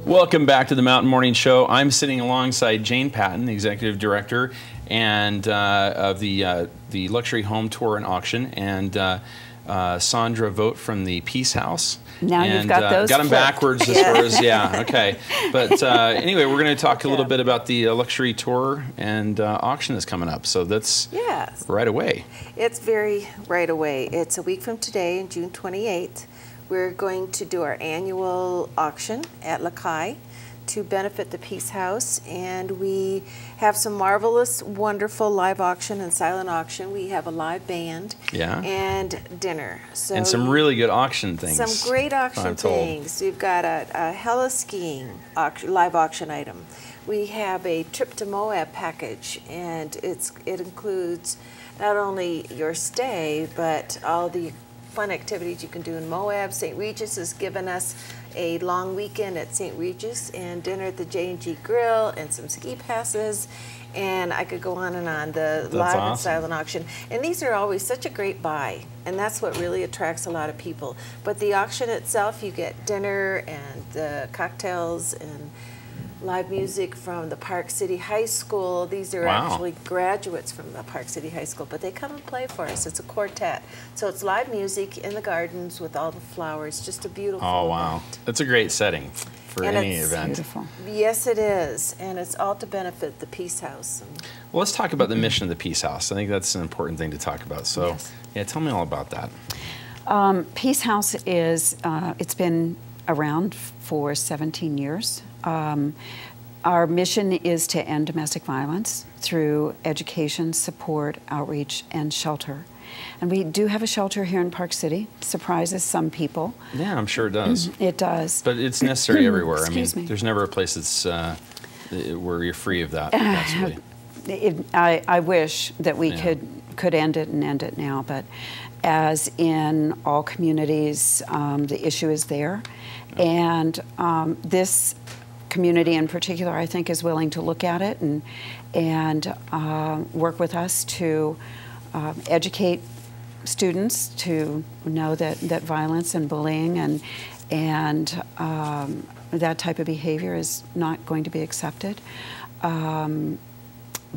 Welcome back to the Mountain Morning Show. I'm sitting alongside Jane Patton, the Executive Director and of the Luxury Home Tour and Auction, and Sandra Vogt from the Peace House. Now you've got those. Got them backwards as far as, yeah, okay. But anyway, we're going to talk a little bit about the luxury tour and auction that's coming up. So that's right away. It's very right away. It's a week from today, June 28th. We're going to do our annual auction at Lakai to benefit the Peace House, and we have some marvelous, wonderful live auction and silent auction. We have a live band and dinner. So and some really good auction things. Some great auction things. We've got a hella skiing live auction item. We have a trip to Moab package, and it includes not only your stay, but all the fun activities you can do in Moab. St. Regis has given us a long weekend at St. Regis and dinner at the J&G Grill and some ski passes, and I could go on and on. The live and silent auction, and these are always such a great buy, and that's what really attracts a lot of people. But the auction itself, you get dinner and the cocktails and live music from the Park City High School. These are actually graduates from the Park City High School, but they come and play for us. It's a quartet. So it's live music in the gardens with all the flowers. Just a beautiful event. That's a great setting for any event. Beautiful. Yes, it is. And it's all to benefit the Peace House. Well, let's talk about the mission of the Peace House. I think that's an important thing to talk about. So, yeah, tell me all about that. Peace House is, it's been around for 17 years. Our mission is to end domestic violence through education, support, outreach, and shelter. And we do have a shelter here in Park City. Surprises some people. Yeah, I'm sure it does. It does. But it's necessary everywhere. Excuse me. There's never a place that's where you're free of that, possibly. I wish that we could end it and end it now, but as in all communities, the issue is there. And this community in particular, I think, is willing to look at it and work with us to educate students to know that violence and bullying and that type of behavior is not going to be accepted.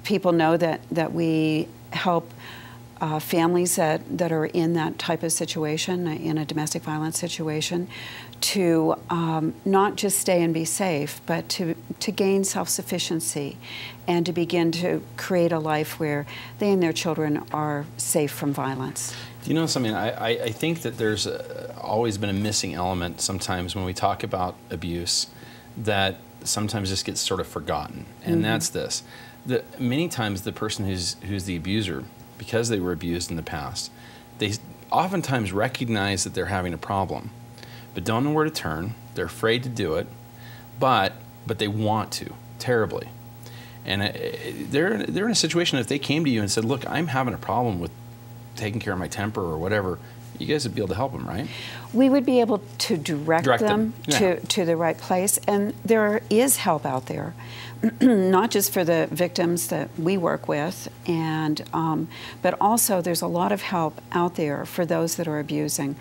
People know that we help families that are in that type of situation, in a domestic violence situation, to not just stay and be safe, but to gain self-sufficiency and to begin to create a life where they and their children are safe from violence. Do you know something? I think that there's always been a missing element sometimes when we talk about abuse that sometimes just gets sort of forgotten, and that's this. Many times the person who's the abuser, because they were abused in the past, they oftentimes recognize that they're having a problem, but don't know where to turn. They're afraid to do it, but they want to terribly. And they're in a situation, if they came to you and said, look, I'm having a problem with taking care of my temper or whatever, you guys would be able to help them, right? We would be able to direct them to the right place, and there is help out there, not just for the victims that we work with, and but also there's a lot of help out there for those that are abusing.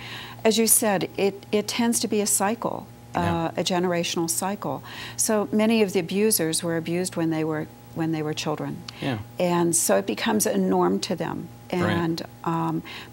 As you said, it tends to be a cycle, a generational cycle. So many of the abusers were abused when they were children, and so it becomes a norm to them. And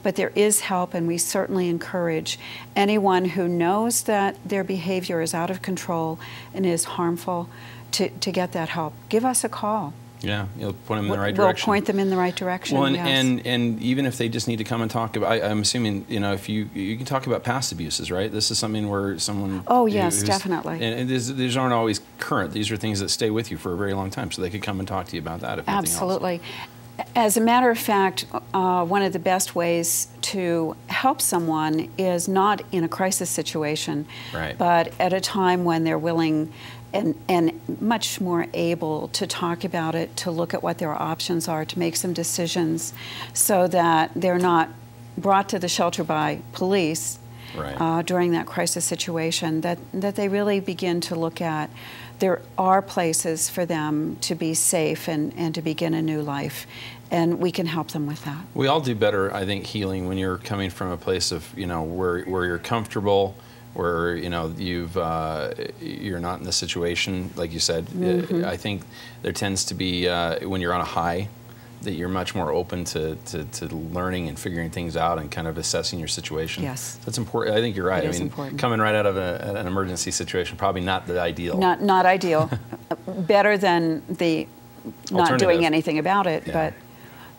but there is help, and we certainly encourage anyone who knows that their behavior is out of control and is harmful to get that help. Give us a call. Yeah, you'll point them in the right direction. We'll point them in the right direction. Well, and even if they just need to come and talk about, I'm assuming, you know, if you can talk about past abuses, right? This is something where someone. Oh yes, definitely. And these aren't always current. These are things that stay with you for a very long time, so they could come and talk to you about that. If nothing else. Absolutely. As a matter of fact, one of the best ways to help someone is not in a crisis situation, but at a time when they're willing and much more able to talk about it, to look at what their options are, to make some decisions so that they're not brought to the shelter by police during that crisis situation, that they really begin to look at there are places for them to be safe and to begin a new life. And we can help them with that. We all do better, I think, healing when you're coming from a place of, you know, where you're comfortable, where you're not in the situation like you said. I think there tends to be when you're on a high, that you're much more open to learning and figuring things out and kind of assessing your situation. Yes. That's important. I think you're right. It I is mean, important. coming right out of an emergency situation, probably not the ideal. Not ideal. Better than the not doing anything about it. Yeah.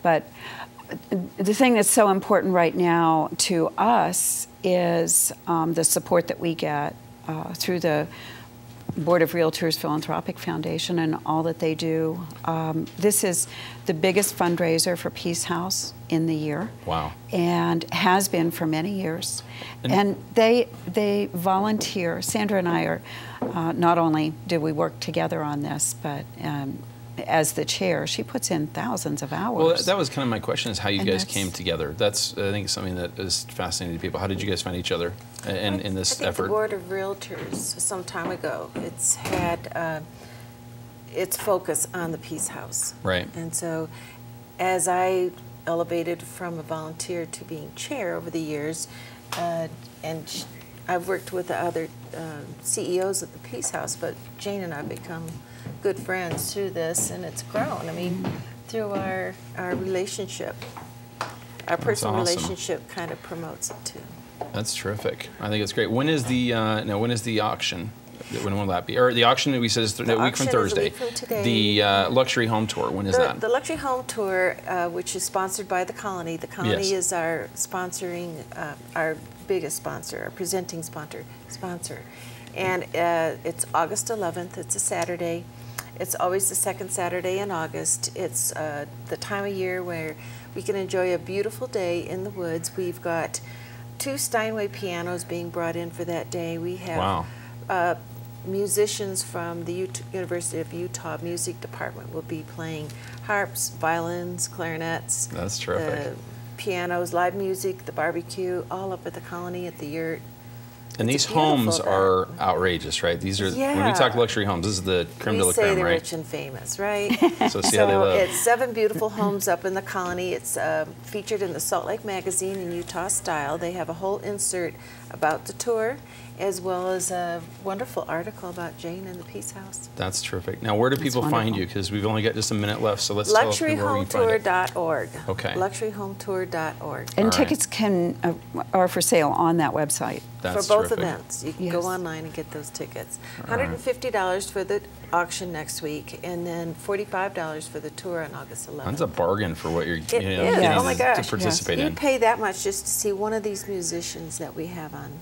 But the thing that's so important right now to us is the support that we get through the Board of Realtors Philanthropic Foundation and all that they do. This is the biggest fundraiser for Peace House in the year. Wow. And has been for many years. And they volunteer. Sandra and I are, not only do we work together on this, but as the chair, she puts in thousands of hours. Well, that was kind of my question, is how you guys came together. That's, I think, something that is fascinating to people. How did you guys find each other in this effort? The Board of Realtors, some time ago, it's had its focus on the Peace House. Right. And so as I elevated from a volunteer to being chair over the years, and I've worked with the other CEOs of the Peace House, but Jane and I have become good friends through this, and it's grown. I mean, through our relationship. Our personal relationship kind of promotes it too. That's terrific. I think it's great. When is the when is the auction? When will that be? Or the auction that we said is a week from Thursday. Is a week from today. The luxury home tour. When is that? The luxury home tour, which is sponsored by the Colony. The Colony is our sponsoring, our biggest sponsor, our presenting sponsor. And it's August 11th. It's a Saturday. It's always the second Saturday in August. It's the time of year where we can enjoy a beautiful day in the woods. We've got 2 Steinway pianos being brought in for that day. We have musicians from the University of Utah Music Department will be playing harps, violins, clarinets. That's terrific. Pianos, live music, the barbecue, all up at the Colony at the yurt. And these homes are outrageous, right? These are, when we talk luxury homes, this is the creme de la creme, right? We say they're rich and famous, right? So see how they live. It's 7 beautiful homes up in the Colony. It's featured in the Salt Lake Magazine in Utah Style. They have a whole insert about the tour, as well as a wonderful article about Jane and the Peace House. That's terrific. Now, where do people find you? Because we've only got just a minute left, so let's tell people where we can find it. LuxuryHomeTour.org. Okay. LuxuryHomeTour.org. And tickets are for sale on that website. That's for both terrific. events. You can go online and get those tickets. $150 for the auction next week, and then $45 for the tour on August 11th. That's a bargain for what you're getting oh my gosh. to participate in. You'd pay that much just to see one of these musicians that we have on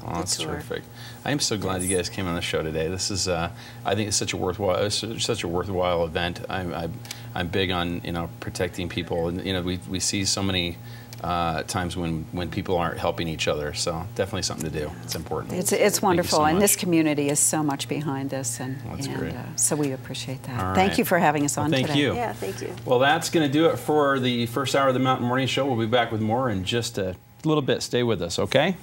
that's the tour. terrific. I am so glad you guys came on the show today. This is, I think it's such a worthwhile event. I'm big on protecting people, and we see so many times when people aren't helping each other. So definitely something to do. It's important. It's wonderful, and this much. community is so much behind this, and great. So we appreciate that. All Thank right. you for having us on thank today. you. Yeah, thank you. Well, that's going to do it for the first hour of the Mountain Morning Show. We'll be back with more in just a little bit. Stay with us, okay?